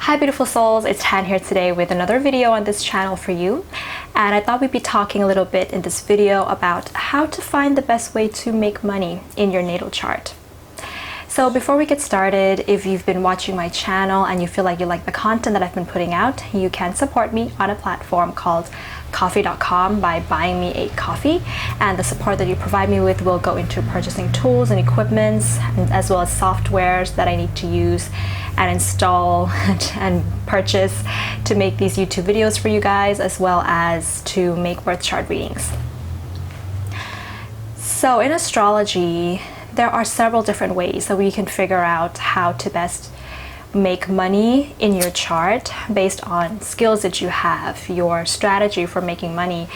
Hi beautiful souls, it's Tan here today with another video on this channel for you. And I thought we'd be talking a little bit in this video about how to find the best way to make money in your natal chart. So before we get started, if you've been watching my channel and you feel like you like the content that I've been putting out, you can support me on a platform called coffee.com by buying me a coffee, and the support that you provide me with will go into purchasing tools and equipments as well as softwares that I need to use and install and purchase to make these YouTube videos for you guys, as well as to make birth chart readings. So in astrology, there are several different ways that we can figure out how to best make money in your chart based on skills that you have, your strategy for making money,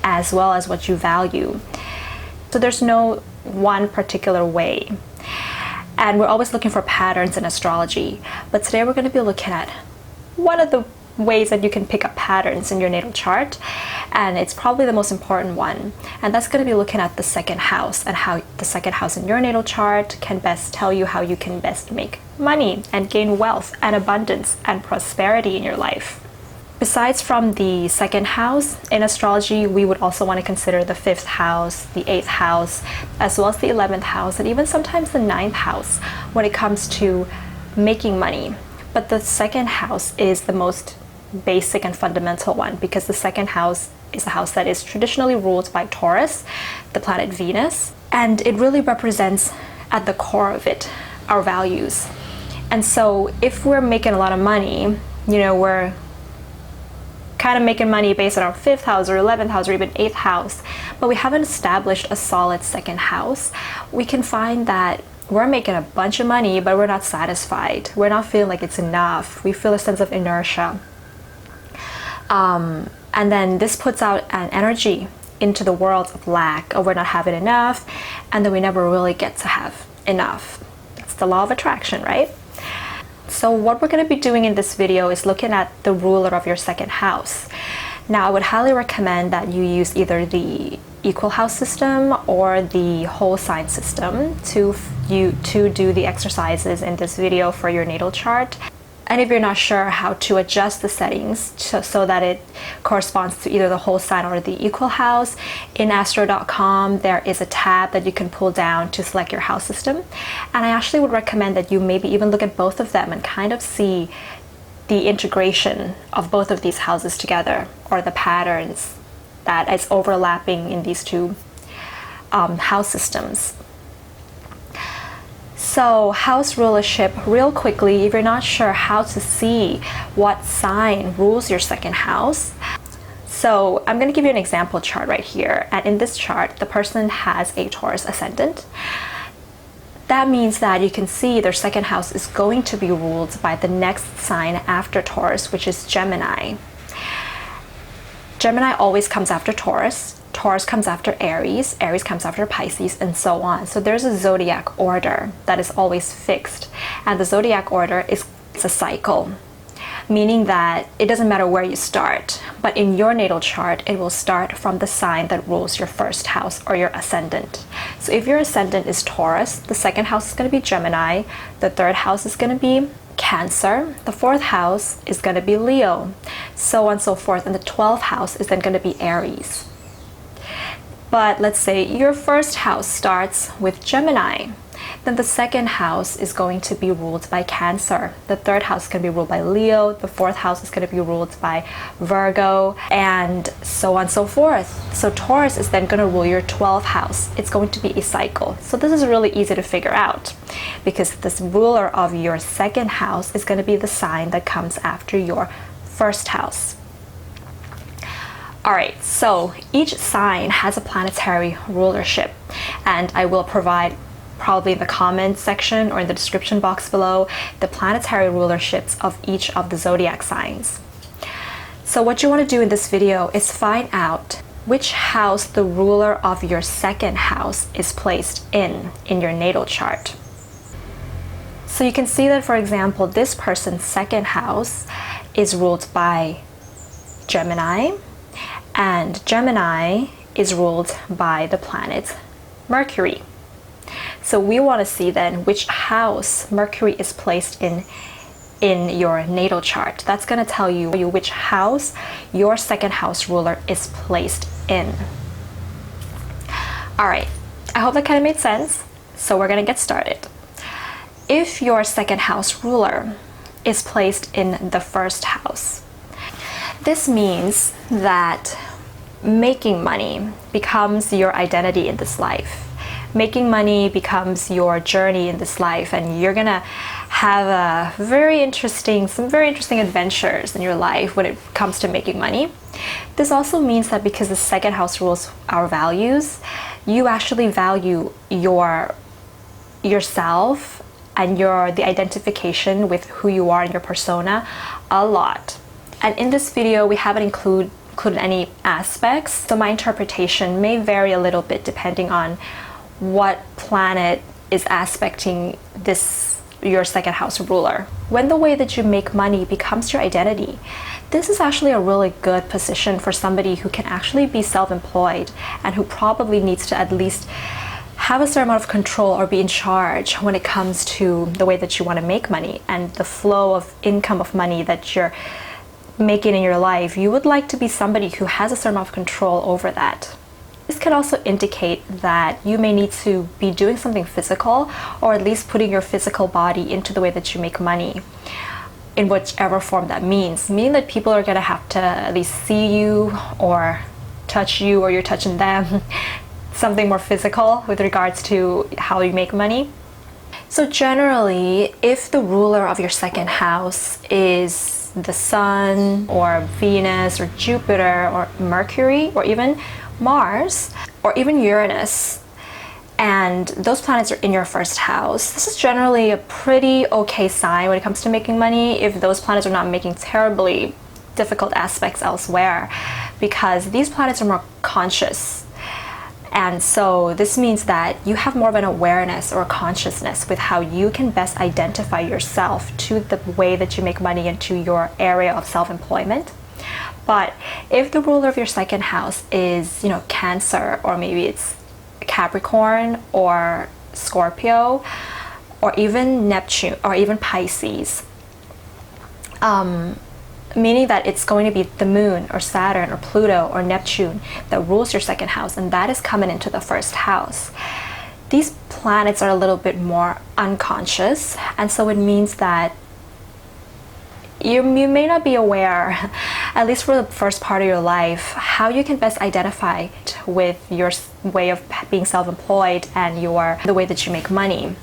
as well as what you value. So there's no one particular way. And we're always looking for patterns in astrology. But today we're going to be looking at one of the ways that you can pick up patterns in your natal chart, and it's probably the most important one, and that's going to be looking at the second house and how the second house in your natal chart can best tell you how you can best make money and gain wealth and abundance and prosperity in your life. Besides from the second house, in astrology we would also want to consider the 5th house, the 8th house, as well as the 11th house, and even sometimes the 9th house when it comes to making money. But the second house is the most basic and fundamental one, because the second house is a house that is traditionally ruled by Taurus, the planet Venus, and it really represents at the core of it our values. And so if we're making a lot of money, we're kind of making money based on our 5th house or 11th house or even 8th house, but we haven't established a solid second house, we can find that we're making a bunch of money, but we're not satisfied. We're not feeling like it's enough. We feel a sense of inertia. And then this puts out an energy into the world of lack, of we're not having enough, and then we never really get to have enough. That's the law of attraction, right? So what we're going to be doing in this video is looking at the ruler of your second house. Now, I would highly recommend that you use either the equal house system or the whole sign system to do the exercises in this video for your natal chart. And if you're not sure how to adjust the settings so that it corresponds to either the whole sign or the equal house, in astro.com there is a tab that you can pull down to select your house system. And I actually would recommend that you maybe even look at both of them and kind of see the integration of both of these houses together, or the patterns that is overlapping in these two house systems. So house rulership, real quickly, if you're not sure how to see what sign rules your second house, so I'm going to give you an example chart right here. And in this chart, the person has a Taurus ascendant. That means that you can see their second house is going to be ruled by the next sign after Taurus, which is Gemini. Gemini always comes after Taurus. Taurus comes after Aries, Aries comes after Pisces, and so on. So there's a zodiac order that is always fixed. And the zodiac order is a cycle, meaning that it doesn't matter where you start, but in your natal chart, it will start from the sign that rules your first house or your ascendant. So if your ascendant is Taurus, the second house is going to be Gemini, the third house is going to be Cancer, the 4th house is going to be Leo, so on and so forth, and the 12th house is then going to be Aries. But let's say your first house starts with Gemini, then the second house is going to be ruled by Cancer, the third house is going to be ruled by Leo, the 4th house is going to be ruled by Virgo, and so on and so forth. So Taurus is then going to rule your 12th house. It's going to be a cycle. So this is really easy to figure out, because this ruler of your second house is going to be the sign that comes after your first house. Alright, so each sign has a planetary rulership, and I will provide probably in the comments section or in the description box below the planetary rulerships of each of the zodiac signs. So what you want to do in this video is find out which house the ruler of your second house is placed in your natal chart. So you can see that, for example, this person's second house is ruled by Gemini, and Gemini is ruled by the planet Mercury. So we want to see then which house Mercury is placed in in your natal chart. That's going to tell you which house your second house ruler is placed in. All right, I hope that kind of made sense. So we're going to get started. If your second house ruler is placed in the first house, this means that making money becomes your identity in this life. Making money becomes your journey in this life, and you're gonna have some very interesting adventures in your life when it comes to making money. This also means that because the second house rules our values, you actually value yourself and the identification with who you are and your persona a lot. And in this video, we haven't included any aspects, so my interpretation may vary a little bit depending on what planet is aspecting your second house ruler. When the way that you make money becomes your identity, this is actually a really good position for somebody who can actually be self-employed and who probably needs to at least have a certain amount of control or be in charge when it comes to the way that you want to make money and the flow of income of money that you're making in your life. You would like to be somebody who has a certain amount of control over that. This can also indicate that you may need to be doing something physical, or at least putting your physical body into the way that you make money, in whichever form that means. Meaning that people are going to have to at least see you or touch you, or you're touching them. Something more physical with regards to how you make money. So generally, if the ruler of your second house is the Sun or Venus or Jupiter or Mercury or even Mars or even Uranus, and those planets are in your first house, this is generally a pretty okay sign when it comes to making money if those planets are not making terribly difficult aspects elsewhere, because these planets are more conscious. And so this means that you have more of an awareness or a consciousness with how you can best identify yourself to the way that you make money into your area of self-employment. But if the ruler of your second house is, Cancer, or maybe it's Capricorn or Scorpio or even Neptune or even Pisces, meaning that it's going to be the Moon or Saturn or Pluto or Neptune that rules your second house, and that is coming into the first house. These planets are a little bit more unconscious, and so it means that you may not be aware, at least for the first part of your life, how you can best identify with your way of being self-employed and the way that you make money.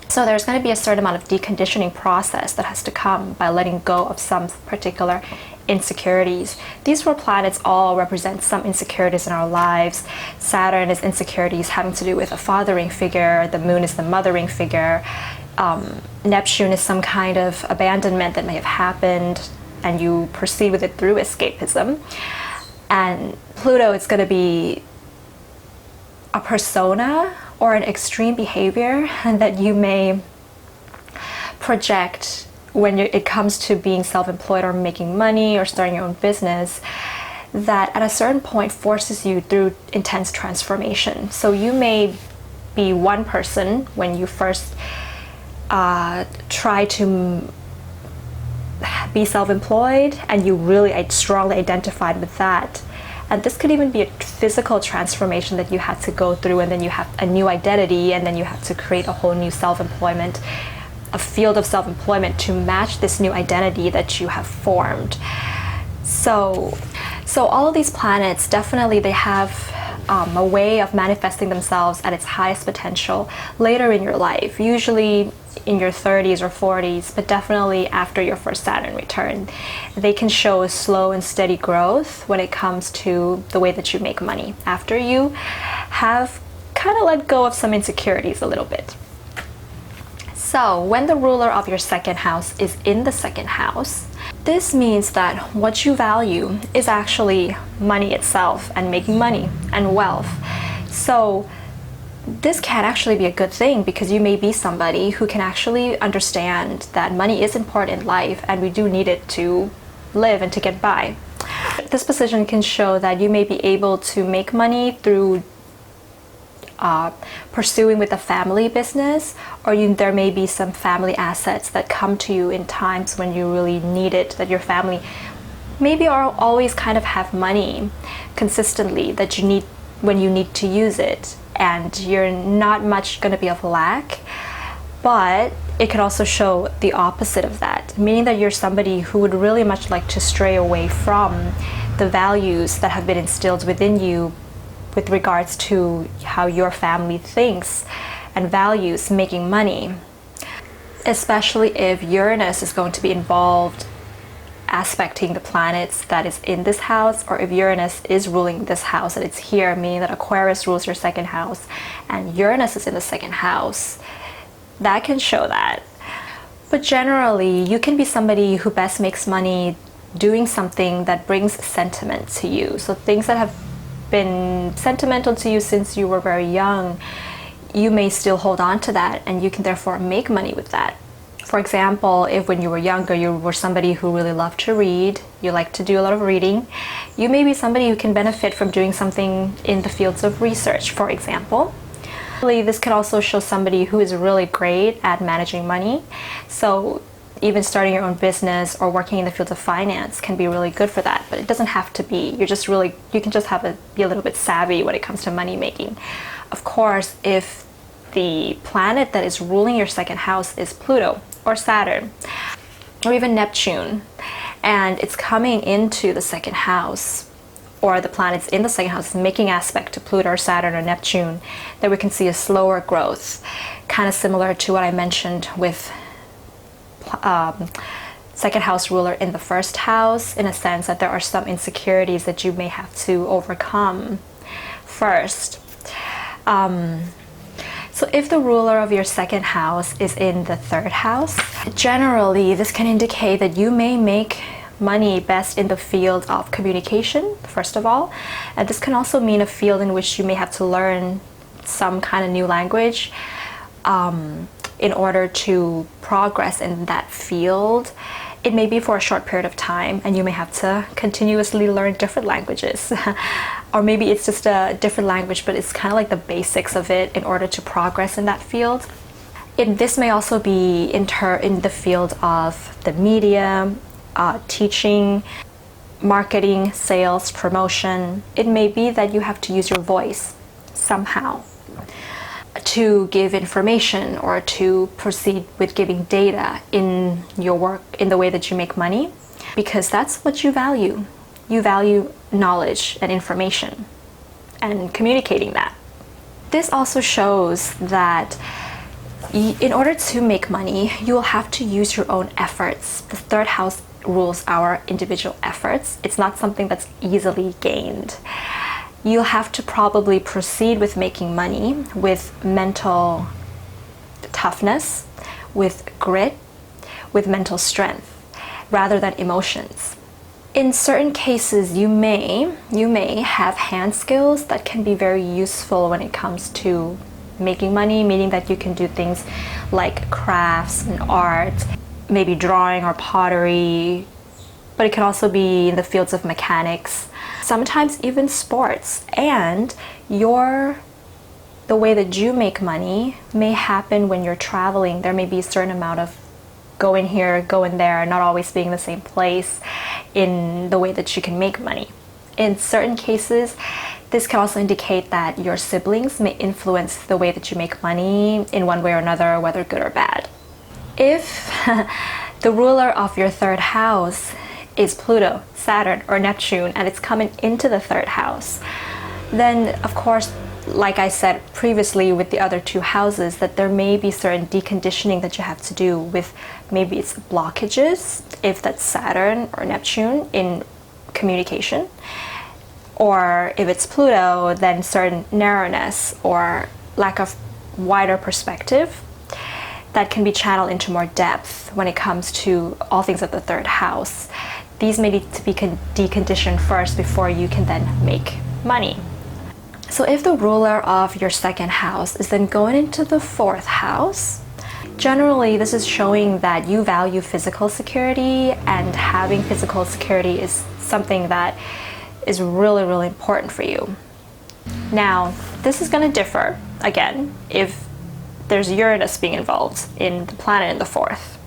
So there's going to be a certain amount of deconditioning process that has to come by letting go of some particular insecurities. These four planets all represent some insecurities in our lives. Saturn is insecurities having to do with a fathering figure. The Moon is the mothering figure. Neptune is some kind of abandonment that may have happened and you proceed with it through escapism. And Pluto is going to be a persona or an extreme behavior that you may project when it comes to being self-employed or making money or starting your own business, that at a certain point forces you through intense transformation. So you may be one person when you first try to be self-employed and you really strongly identified with that. And this could even be a physical transformation that you had to go through, and then you have a new identity, and then you have to create a whole new self-employment, a field of self-employment to match this new identity that you have formed. So all of these planets, definitely they have a way of manifesting themselves at its highest potential later in your life, usually in your 30s or 40s, but definitely after your first Saturn return. They can show a slow and steady growth when it comes to the way that you make money after you have kind of let go of some insecurities a little bit. So when the ruler of your second house is in the second house, this means that what you value is actually money itself and making money and wealth. So this can actually be a good thing, because you may be somebody who can actually understand that money is important in life and we do need it to live and to get by. This position can show that you may be able to make money through pursuing with a family business, or there may be some family assets that come to you in times when you really need it, that your family maybe are always kind of have money consistently that you need when you need to use it, and you're not much going to be of lack. But it could also show the opposite of that, meaning that you're somebody who would really much like to stray away from the values that have been instilled within you with regards to how your family thinks and values making money, especially if Uranus is going to be involved aspecting the planets that is in this house, or if Uranus is ruling this house and it's here, meaning that Aquarius rules your second house and Uranus is in the second house. That can show that. But generally, you can be somebody who best makes money doing something that brings sentiment to you. So things that have been sentimental to you since you were very young, you may still hold on to that, and you can therefore make money with that. For example, if when you were younger you were somebody who really loved to read, you like to do a lot of reading, you may be somebody who can benefit from doing something in the fields of research, for example. This can also show somebody who is really great at managing money. So even starting your own business or working in the field of finance can be really good for that. But it doesn't have to be. You can just be a little bit savvy when it comes to money making. Of course, if the planet that is ruling your second house is Pluto or Saturn or even Neptune, and it's coming into the second house, or the planets in the second house making aspect to Pluto or Saturn or Neptune, then we can see a slower growth, kind of similar to what I mentioned with second house ruler in the first house, in a sense that there are some insecurities that you may have to overcome first. So if the ruler of your second house is in the third house, generally this can indicate that you may make money best in the field of communication, first of all. And this can also mean a field in which you may have to learn some kind of new language in order to progress in that field. It may be for a short period of time, and you may have to continuously learn different languages. Or maybe it's just a different language, but it's kind of like the basics of it in order to progress in that field. This may also be in the field of the media, teaching, marketing, sales, promotion. It may be that you have to use your voice somehow to give information or to proceed with giving data in your work, in the way that you make money, because that's what you value. You value knowledge and information and communicating that. This also shows that in order to make money, you will have to use your own efforts. The third house rules our individual efforts. It's not something that's easily gained. You'll have to probably proceed with making money with mental toughness, with grit, with mental strength, rather than emotions. In certain cases, you may have hand skills that can be very useful when it comes to making money, meaning that you can do things like crafts and art, maybe drawing or pottery, but it can also be in the fields of mechanics, sometimes even sports. And the way that you make money may happen when you're traveling. There may be a certain amount of going here, going there, not always being in the same place in the way that you can make money. In certain cases, this can also indicate that your siblings may influence the way that you make money in one way or another, whether good or bad. If the ruler of your third house is Pluto, Saturn, or Neptune, and it's coming into the third house, then of course, like I said previously with the other two houses, that there may be certain deconditioning that you have to do with, maybe it's blockages, if that's Saturn or Neptune, in communication. Or if it's Pluto, then certain narrowness or lack of wider perspective that can be channeled into more depth when it comes to all things of the third house. These may need to be deconditioned first before you can then make money. So if the ruler of your second house is then going into the fourth house, generally this is showing that you value physical security, and having physical security is something that is really, really important for you. Now, this is going to differ, again, if there's Uranus being involved in the planet in the fourth.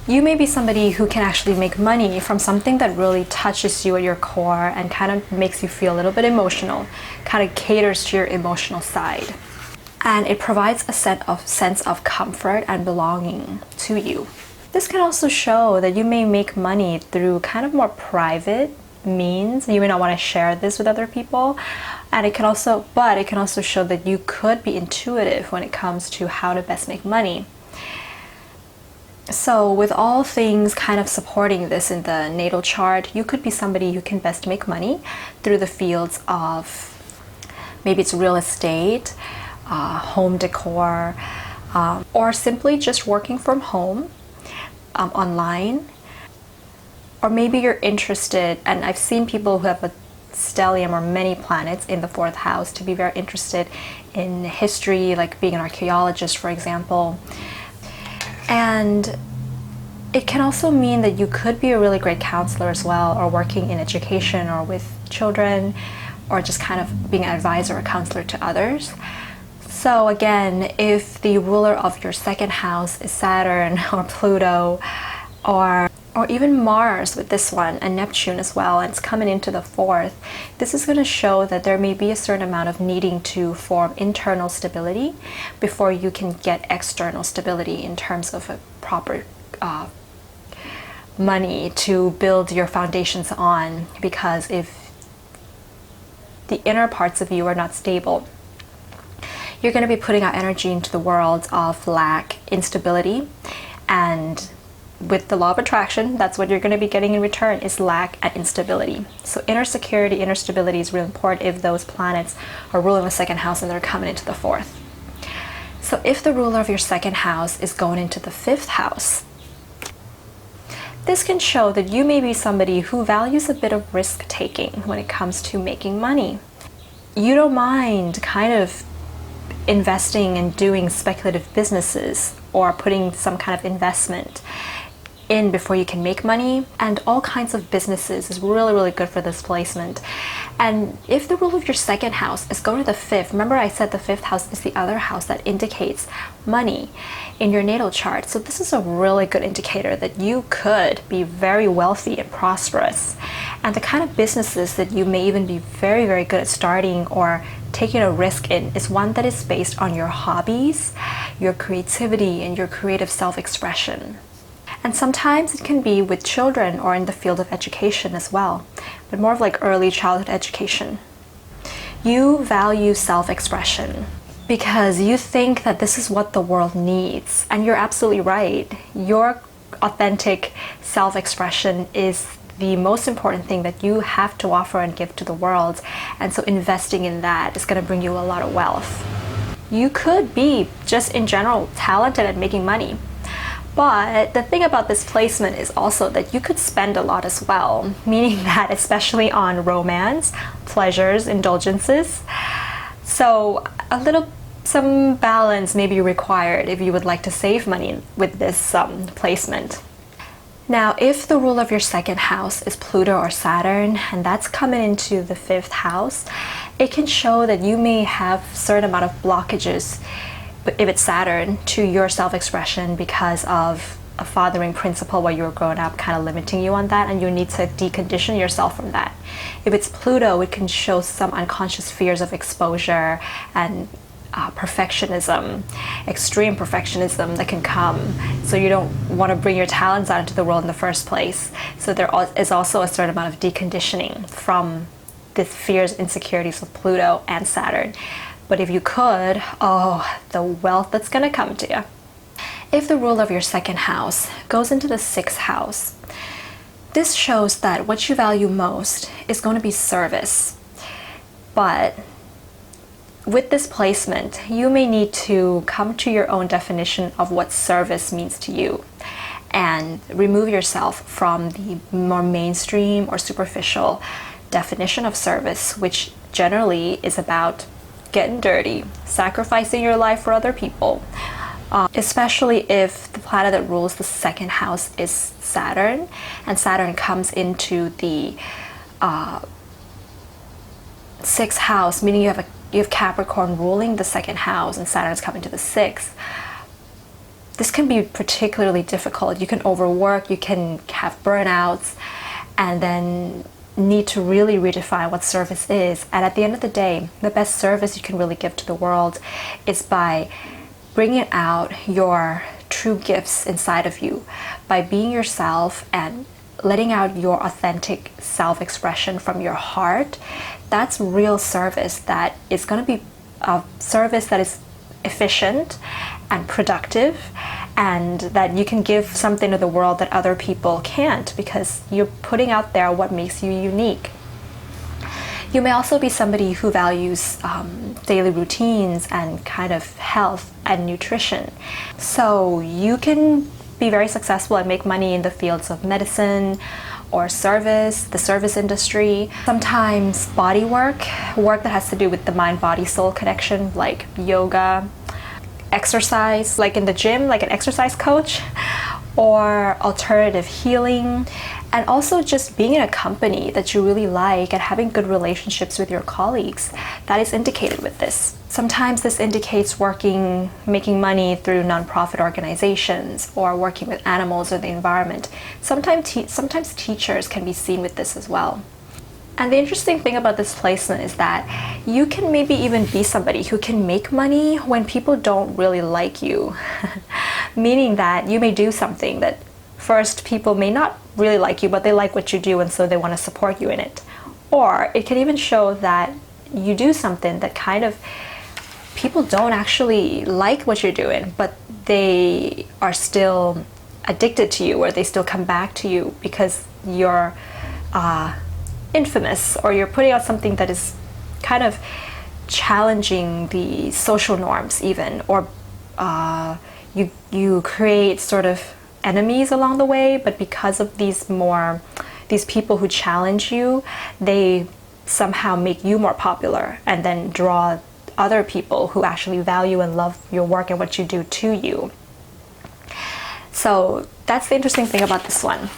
You may be somebody who can actually make money from something that really touches you at your core and kind of makes you feel a little bit emotional, kind of caters to your emotional side. And it provides a sense of comfort and belonging to you. This can also show that you may make money through kind of more private means. You may not want to share this with other people. And it can also show that you could be intuitive when it comes to how to best make money. So with all things kind of supporting this in the natal chart, you could be somebody who can best make money through the fields of, maybe it's real estate, home decor, or simply just working from home, online. Or maybe you're interested, and I've seen people who have a stellium or many planets in the fourth house to be very interested in history, like being an archaeologist, for example. And it can also mean that you could be a really great counselor as well, or working in education or with children, or just kind of being an advisor or counselor to others. So again, if the ruler of your second house is Saturn or Pluto, or even Mars with this one, and Neptune as well, and it's coming into the fourth, this is going to show that there may be a certain amount of needing to form internal stability before you can get external stability in terms of a proper money to build your foundations on. Because if the inner parts of you are not stable, you're going to be putting out energy into the world of lack, instability, and with the law of attraction, that's what you're going to be getting in return, is lack and instability. So inner security, inner stability is really important if those planets are ruling the second house and they're coming into the fourth. So if the ruler of your second house is going into the fifth house, this can show that you may be somebody who values a bit of risk taking when it comes to making money. You don't mind kind of investing and doing speculative businesses or putting some kind of investment in before you can make money, and all kinds of businesses is really, really good for this placement. And if the ruler of your second house is going to the fifth, remember I said the fifth house is the other house that indicates money in your natal chart. So this is a really good indicator that you could be very wealthy and prosperous. And the kind of businesses that you may even be very, very good at starting or taking a risk in is one that is based on your hobbies, your creativity, and your creative self-expression. And sometimes it can be with children or in the field of education as well, but more of like early childhood education. You value self-expression because you think that this is what the world needs, and you're absolutely right. Your authentic self-expression is the most important thing that you have to offer and give to the world, and so investing in that is going to bring you a lot of wealth. You could be just in general talented at making money. But the thing about this placement is also that you could spend a lot as well, meaning that especially on romance, pleasures, indulgences. So some balance may be required if you would like to save money with this placement. Now, if the ruler of your second house is Pluto or Saturn, and that's coming into the fifth house, it can show that you may have a certain amount of blockages, if it's Saturn, to your self-expression because of a fathering principle while you were growing up kind of limiting you on that, and you need to decondition yourself from that. If it's Pluto, it can show some unconscious fears of exposure and perfectionism, extreme perfectionism that can come. So you don't want to bring your talents out into the world in the first place. So there is also a certain amount of deconditioning from the fears, insecurities of Pluto and Saturn. But if you could, the wealth that's going to come to you. If the ruler of your second house goes into the sixth house, this shows that what you value most is going to be service. But with this placement, you may need to come to your own definition of what service means to you and remove yourself from the more mainstream or superficial definition of service, which generally is about getting dirty, sacrificing your life for other people, especially if the planet that rules the second house is Saturn, and Saturn comes into the sixth house, meaning you have Capricorn ruling the second house and Saturn's coming to the sixth. This can be particularly difficult. You can overwork, you can have burnouts, and then need to really redefine what service is. And at the end of the day, the best service you can really give to the world is by bringing out your true gifts inside of you, by being yourself and letting out your authentic self-expression from your heart. That's real service. That is going to be a service that is efficient and productive, and that you can give something to the world that other people can't, because you're putting out there what makes you unique. You may also be somebody who values daily routines and kind of health and nutrition. So you can be very successful and make money in the fields of medicine or service, the service industry. Sometimes body work that has to do with the mind-body-soul connection, like yoga, exercise, like in the gym, like an exercise coach, or alternative healing, and also just being in a company that you really like and having good relationships with your colleagues. That is indicated with this. Sometimes this indicates making money through nonprofit organizations or working with animals or the environment. Sometimes teachers can be seen with this as well. And the interesting thing about this placement is that you can maybe even be somebody who can make money when people don't really like you. Meaning that you may do something that first people may not really like you, but they like what you do and so they want to support you in it. Or it can even show that you do something that kind of people don't actually like what you're doing, but they are still addicted to you, or they still come back to you because you're infamous, or you're putting out something that is kind of challenging the social norms even, or you create sort of enemies along the way, but because of these people who challenge you, they somehow make you more popular and then draw other people who actually value and love your work and what you do to you. So that's the interesting thing about this one.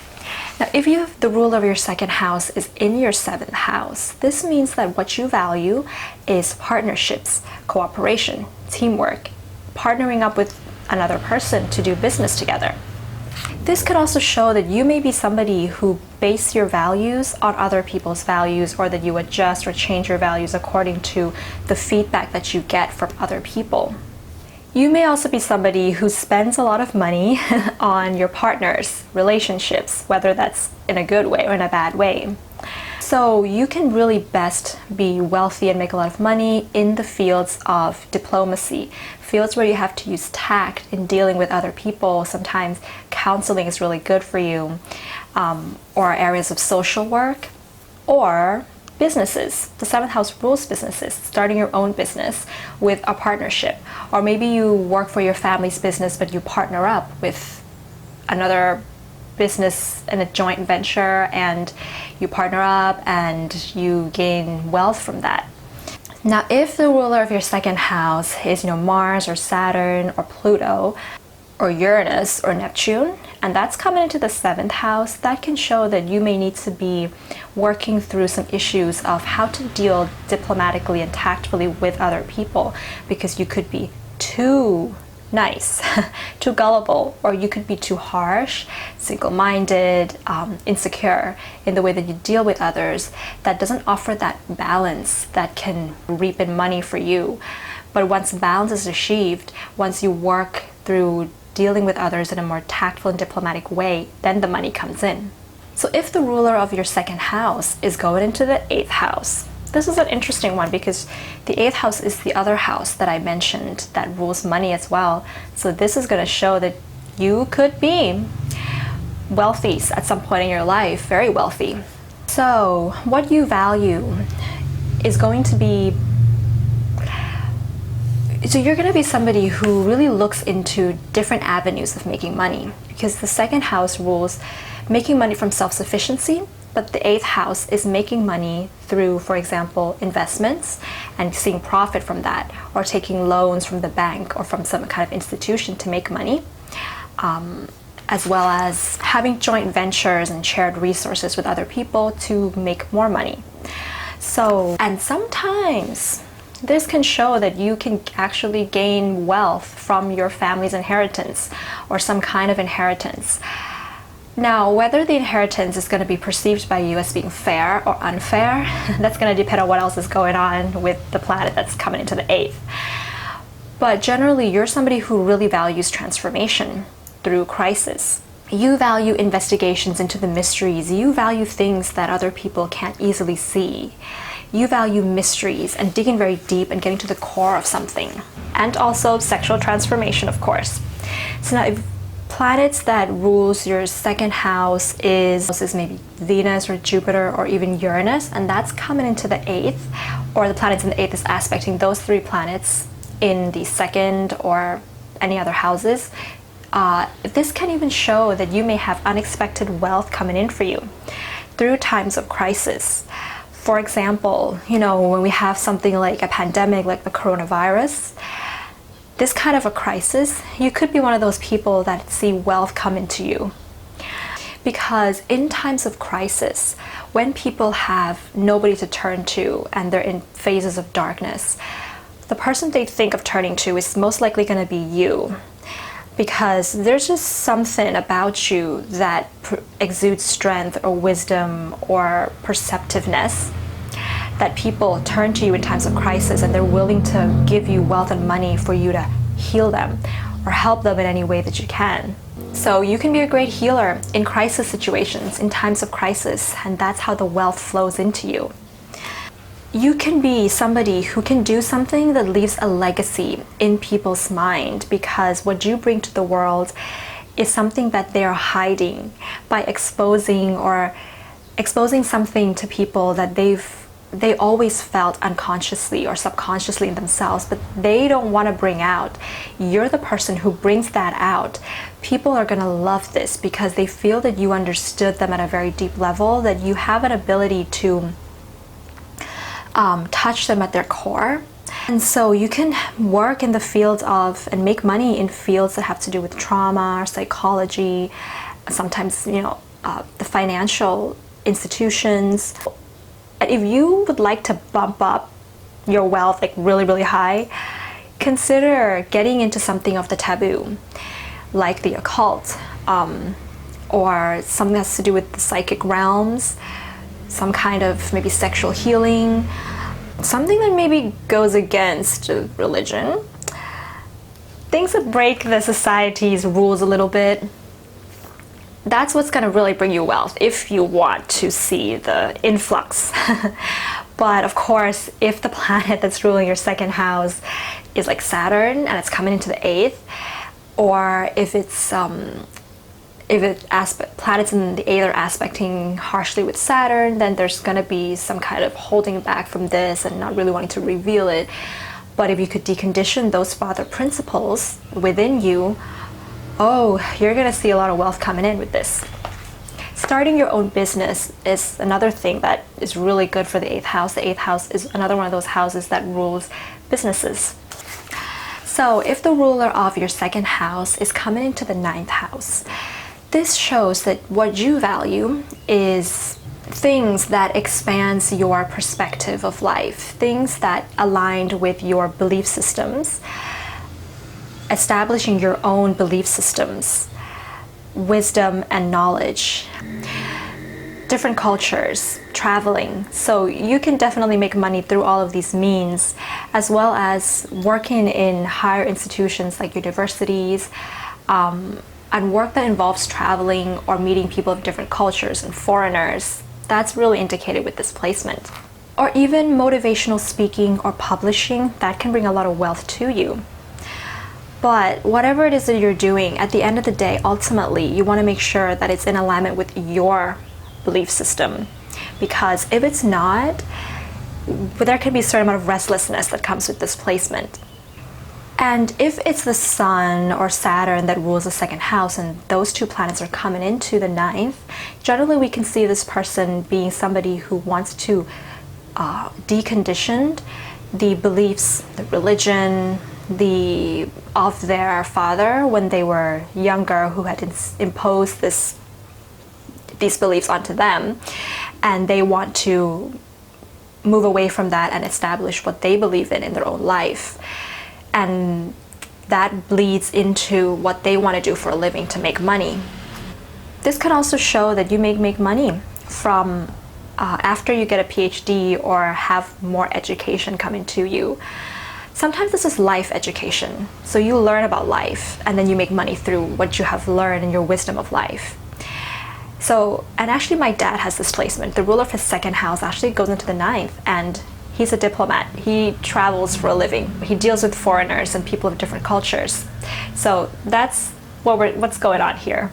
Now, if you have the ruler of your second house is in your seventh house, this means that what you value is partnerships, cooperation, teamwork, partnering up with another person to do business together. This could also show that you may be somebody who base your values on other people's values, or that you adjust or change your values according to the feedback that you get from other people. You may also be somebody who spends a lot of money on your partner's relationships, whether that's in a good way or in a bad way. So you can really best be wealthy and make a lot of money in the fields of diplomacy, fields where you have to use tact in dealing with other people. Sometimes counseling is really good for you, or areas of social work, or businesses. The seventh house rules businesses, starting your own business with a partnership. Or maybe you work for your family's business, but you partner up with another business in a joint venture, and you partner up and you gain wealth from that. Now, if the ruler of your second house is, Mars or Saturn or Pluto or Uranus or Neptune, and that's coming into the seventh house, that can show that you may need to be working through some issues of how to deal diplomatically and tactfully with other people, because you could be too nice, too gullible, or you could be too harsh, single-minded, insecure in the way that you deal with others. That doesn't offer that balance that can reap in money for you. But once balance is achieved, once you work through dealing with others in a more tactful and diplomatic way, then the money comes in. So if the ruler of your second house is going into the eighth house, this is an interesting one, because the eighth house is the other house that I mentioned that rules money as well. So this is going to show that you could be wealthy at some point in your life, very wealthy. So what you value is going to be, so you're going to be somebody who really looks into different avenues of making money, because the second house rules making money from self-sufficiency, but the eighth house is making money through, for example, investments and seeing profit from that, or taking loans from the bank or from some kind of institution to make money, as well as having joint ventures and shared resources with other people to make more money. So, and sometimes this can show that you can actually gain wealth from your family's inheritance or some kind of inheritance. Now, whether the inheritance is going to be perceived by you as being fair or unfair, that's going to depend on what else is going on with the planet that's coming into the 8th. But generally, you're somebody who really values transformation through crisis. You value investigations into the mysteries. You value things that other people can't easily see. You value mysteries and digging very deep and getting to the core of something. And also sexual transformation, of course. So now, if planets that rules your second house is maybe Venus or Jupiter or even Uranus, and that's coming into the 8th, or the planets in the 8th is aspecting those 3 planets in the second or any other houses, this can even show that you may have unexpected wealth coming in for you through times of crisis. For example, when we have something like a pandemic like the coronavirus, this kind of a crisis, you could be one of those people that see wealth come into you. Because in times of crisis, when people have nobody to turn to and they're in phases of darkness, the person they think of turning to is most likely going to be you. Because there's just something about you that exudes strength or wisdom or perceptiveness that people turn to you in times of crisis, and they're willing to give you wealth and money for you to heal them or help them in any way that you can. So you can be a great healer in crisis situations, in times of crisis, and that's how the wealth flows into you. You can be somebody who can do something that leaves a legacy in people's mind, because what you bring to the world is something that they're hiding by exposing something to people that they always felt unconsciously or subconsciously in themselves, but they don't want to bring out. You're the person who brings that out. People are going to love this because they feel that you understood them at a very deep level, that you have an ability to touch them at their core. And so you can work in the field of and make money in fields that have to do with trauma or psychology, sometimes the financial institutions. And if you would like to bump up your wealth like really, really high, consider getting into something of the taboo, like the occult, or something that has to do with the psychic realms, some kind of maybe sexual healing, something that maybe goes against religion, things that break the society's rules a little bit. That's what's going to really bring you wealth if you want to see the influx. But of course, if the planet that's ruling your second house is like Saturn and it's coming into the 8th, or if it's planets in the 8th are aspecting harshly with Saturn, then there's going to be some kind of holding back from this and not really wanting to reveal it. But if you could decondition those father principles within you, you're going to see a lot of wealth coming in with this. Starting your own business is another thing that is really good for the 8th house. The 8th house is another one of those houses that rules businesses. So if the ruler of your second house is coming into the 9th house, this shows that what you value is things that expands your perspective of life, things that aligned with your belief systems, establishing your own belief systems, wisdom and knowledge, different cultures, traveling. So you can definitely make money through all of these means, as well as working in higher institutions like universities, and work that involves traveling or meeting people of different cultures and foreigners. That's really indicated with this placement. Or even motivational speaking or publishing, that can bring a lot of wealth to you. But whatever it is that you're doing, at the end of the day, ultimately, you want to make sure that it's in alignment with your belief system. Because if it's not, there can be a certain amount of restlessness that comes with this placement. And if it's the Sun or Saturn that rules the second house and those two planets are coming into the 9th, generally we can see this person being somebody who wants to decondition the beliefs, the religion, of their father when they were younger, who had imposed these beliefs onto them, and they want to move away from that and establish what they believe in their own life. And that bleeds into what they want to do for a living to make money. This can also show that you may make money from after you get a PhD or have more education coming to you. Sometimes this is life education. So you learn about life and then you make money through what you have learned and your wisdom of life. So, and actually my dad has this placement. The ruler of his second house actually goes into the ninth, and he's a diplomat. He travels for a living. He deals with foreigners and people of different cultures. So that's what's going on here.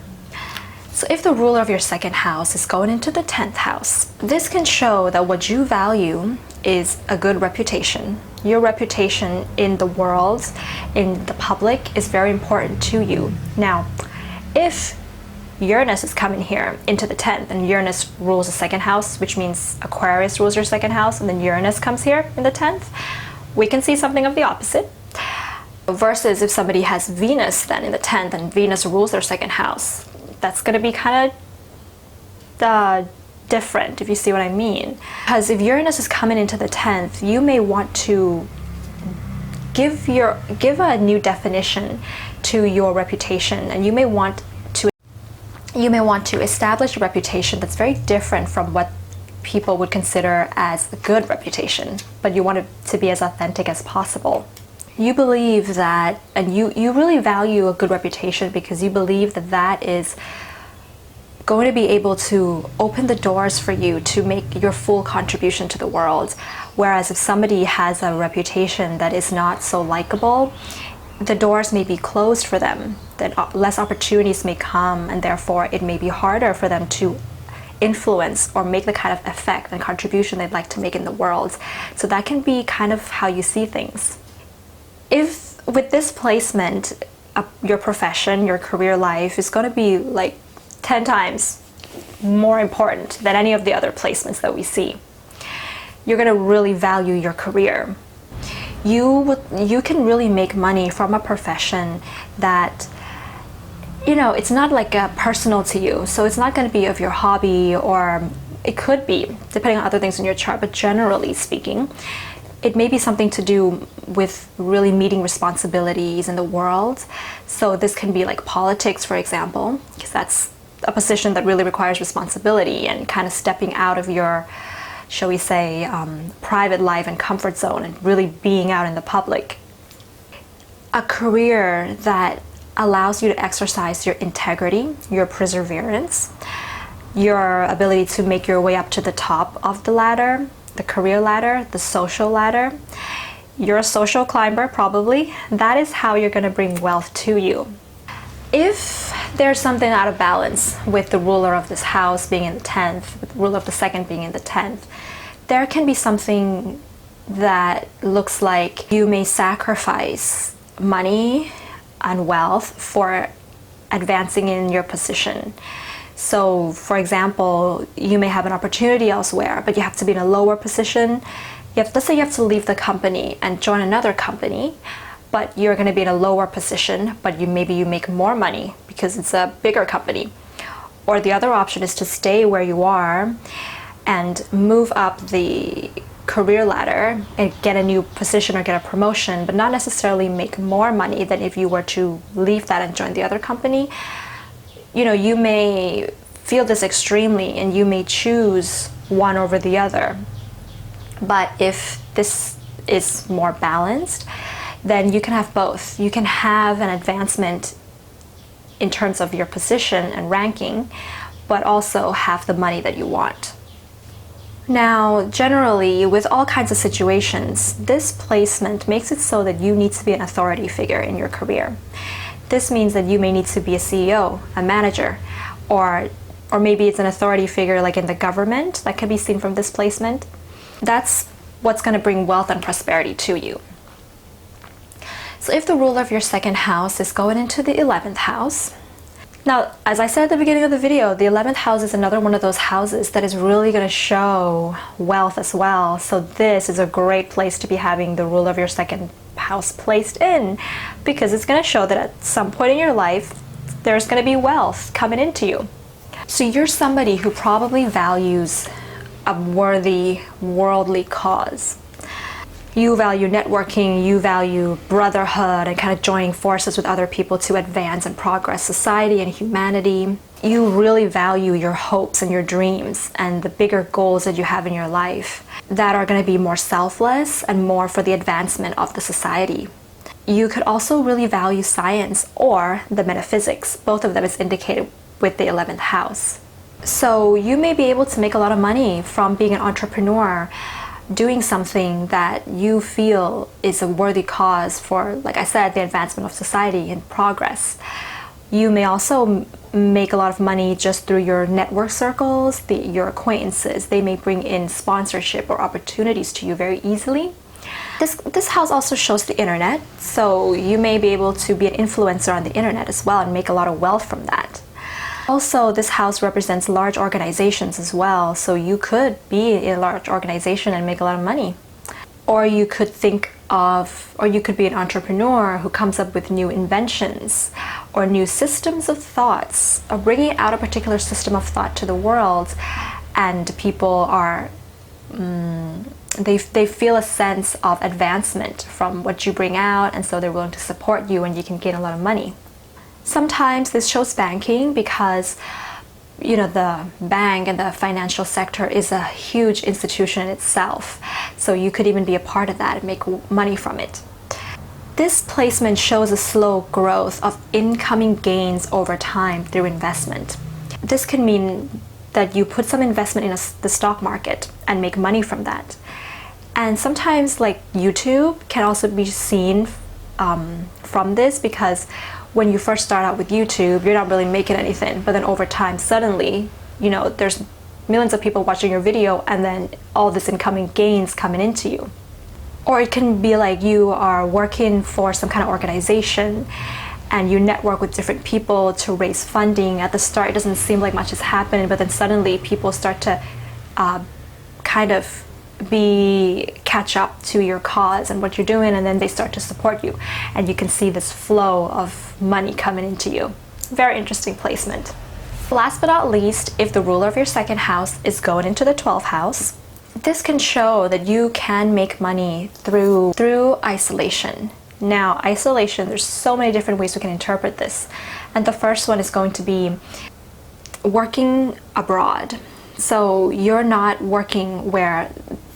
So if the ruler of your second house is going into the 10th house, this can show that what you value is a good reputation. Your reputation in the world, in the public, is very important to you. Now, if Uranus is coming here into the 10th, and Uranus rules the second house, which means Aquarius rules your second house, and then Uranus comes here in the 10th, we can see something of the opposite. Versus if somebody has Venus then in the 10th and Venus rules their second house, that's going to be kind of different, if you see what I mean. Because if Uranus is coming into the 10th, you may want to give a new definition to your reputation, and you may want to establish a reputation that's very different from what people would consider as a good reputation, but you want it to be as authentic as possible. You believe that, and you really value a good reputation because you believe that that is going to be able to open the doors for you to make your full contribution to the world. Whereas if somebody has a reputation that is not so likable, the doors may be closed for them, that less opportunities may come, and therefore it may be harder for them to influence or make the kind of effect and contribution they'd like to make in the world. So that can be kind of how you see things. If with this placement, your profession, your career life is going to be like 10 times more important than any of the other placements that we see. You're going to really value your career. You can really make money from a profession that, you know, it's not like personal to you. So it's not going to be of your hobby, or it could be, depending on other things in your chart, but generally speaking, it may be something to do with really meeting responsibilities in the world. So this can be like politics, for example, because that's a position that really requires responsibility and kind of stepping out of your, shall we say, private life and comfort zone and really being out in the public. A career that allows you to exercise your integrity, your perseverance, your ability to make your way up to the top of the ladder, the career ladder, the social ladder. You're a social climber, probably. That is how you're going to bring wealth to you. If there's something out of balance with the ruler of this house being in the 10th, with the ruler of the second being in the 10th, there can be something that looks like you may sacrifice money and wealth for advancing in your position. So, for example, you may have an opportunity elsewhere, but you have to be in a lower position. Let's say you have to leave the company and join another company, but you're going to be in a lower position, but maybe you make more money because it's a bigger company. Or the other option is to stay where you are and move up the career ladder and get a new position or get a promotion, but not necessarily make more money than if you were to leave that and join the other company. You know, you may feel this extremely and you may choose one over the other. But if this is more balanced, then you can have both. You can have an advancement in terms of your position and ranking, but also have the money that you want. Now, generally, with all kinds of situations, this placement makes it so that you need to be an authority figure in your career. This means that you may need to be a CEO, a manager, or maybe it's an authority figure like in the government that can be seen from this placement. That's what's going to bring wealth and prosperity to you. So if the ruler of your second house is going into the 11th house, now, as I said at the beginning of the video, the 11th house is another one of those houses that is really going to show wealth as well. So this is a great place to be having the ruler of your second house placed in, because it's going to show that at some point in your life, there's going to be wealth coming into you. So you're somebody who probably values a worthy worldly cause. You value networking, you value brotherhood and kind of joining forces with other people to advance and progress society and humanity. You really value your hopes and your dreams and the bigger goals that you have in your life that are going to be more selfless and more for the advancement of the society. You could also really value science or the metaphysics. Both of them is indicated with the 11th house. So you may be able to make a lot of money from being an entrepreneur, doing something that you feel is a worthy cause for, like I said, the advancement of society and progress. You may also make a lot of money just through your network circles, your acquaintances. They may bring in sponsorship or opportunities to you very easily. This house also shows the internet, so you may be able to be an influencer on the internet as well and make a lot of wealth from that. Also, this house represents large organizations as well, so you could be in a large organization and make a lot of money. Or you could you could be an entrepreneur who comes up with new inventions or new systems of thoughts, or bringing out a particular system of thought to the world, and people are they feel a sense of advancement from what you bring out, and so they're willing to support you and you can gain a lot of money. Sometimes this shows banking because, you know, the bank and the financial sector is a huge institution in itself. So you could even be a part of that and make money from it. This placement shows a slow growth of incoming gains over time through investment. This can mean that you put some investment in the stock market and make money from that. And sometimes, like, YouTube can also be seen from this, because when you first start out with YouTube, you're not really making anything, but then over time, suddenly, you know, there's millions of people watching your video, and then all this incoming gains coming into you. Or it can be like you are working for some kind of organization and you network with different people to raise funding. At the start, it doesn't seem like much is happening, but then suddenly people start to kind of catch up to your cause and what you're doing, and then they start to support you, and you can see this flow of money coming into you. Very interesting placement. Last but not least, if the ruler of your second house is going into the 12th house, this can show that you can make money through isolation. Now, isolation, there's so many different ways we can interpret this, and the first one is going to be working abroad. So you're not working where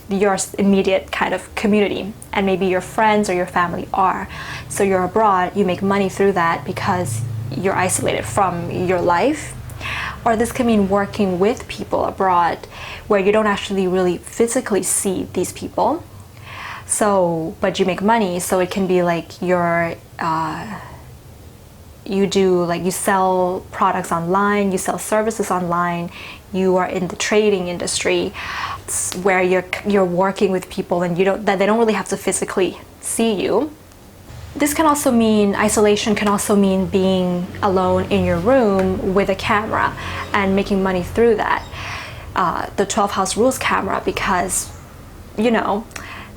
your immediate kind of community and maybe your friends or your family are. So you're abroad, you make money through that because you're isolated from your life. Or this can mean working with people abroad where you don't actually really physically see these people. So, but you make money, so it can be like you sell products online, you sell services online, you are in the trading industry where you're working with people and they don't really have to physically see you. This can also mean, isolation can also mean being alone in your room with a camera and making money through that. The 12th house rules camera because, you know,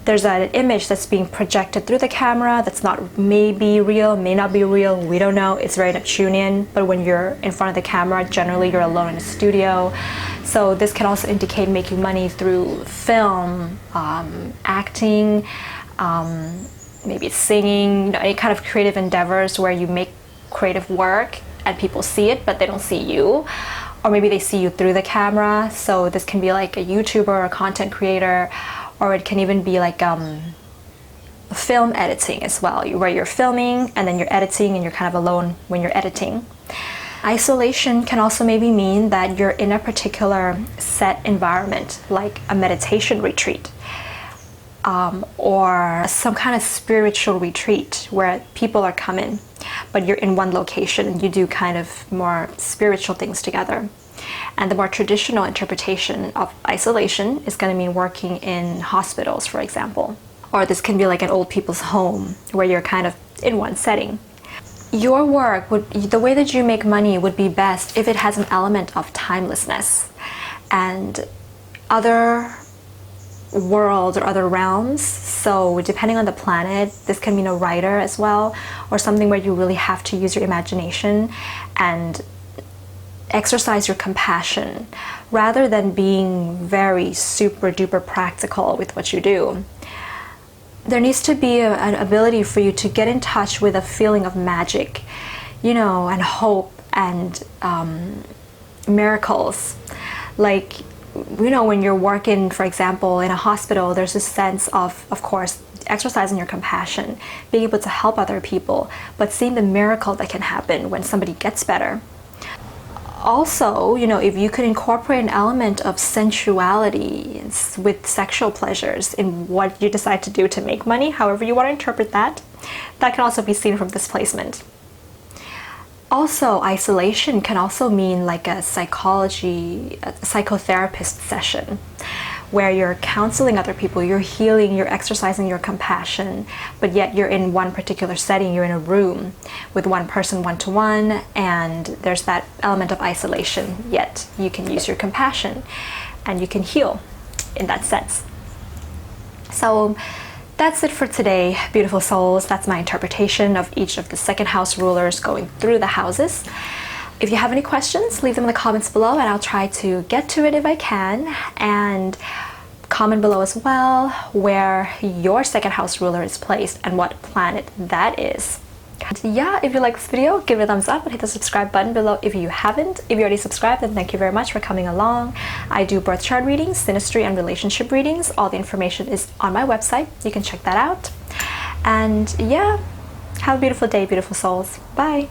there's an image that's being projected through the camera that's may be real, may not be real, we don't know. It's very Neptunian, but when you're in front of the camera, generally you're alone in a studio. So this can also indicate making money through film, acting, maybe singing, you know, any kind of creative endeavors where you make creative work and people see it, but they don't see you. Or maybe they see you through the camera. So this can be like a YouTuber or a content creator, or it can even be like film editing as well, where you're filming and then you're editing and you're kind of alone when you're editing. Isolation can also maybe mean that you're in a particular set environment, like a meditation retreat, or some kind of spiritual retreat where people are coming, but you're in one location and you do kind of more spiritual things together. And the more traditional interpretation of isolation is going to mean working in hospitals, for example. Or this can be like an old people's home where you're kind of in one setting. Your work, the way that you make money would be best if it has an element of timelessness and other worlds or other realms. So depending on the planet, this can mean a writer as well, or something where you really have to use your imagination and exercise your compassion rather than being very super duper practical with what you do. There needs to be an ability for you to get in touch with a feeling of magic, you know, and hope and miracles. Like, you know, when you're working, for example, in a hospital, there's a sense of course, exercising your compassion, being able to help other people, but seeing the miracle that can happen when somebody gets better. Also, you know, if you could incorporate an element of sensuality with sexual pleasures in what you decide to do to make money, however you want to interpret that, that can also be seen from this placement. Also, isolation can also mean like a psychotherapist session where you're counseling other people, you're healing, you're exercising your compassion, but yet you're in one particular setting, you're in a room with one person one-to-one, and there's that element of isolation, yet you can use your compassion and you can heal in that sense. So that's it for today, beautiful souls. That's my interpretation of each of the second house rulers going through the houses. If you have any questions, leave them in the comments below and I'll try to get to it if I can. And comment below as well where your second house ruler is placed and what planet that is. And yeah, if you like this video, give it a thumbs up and hit the subscribe button below if you haven't. If you already subscribed, then thank you very much for coming along. I do birth chart readings, synastry, and relationship readings. All the information is on my website. You can check that out. And yeah, have a beautiful day, beautiful souls. Bye.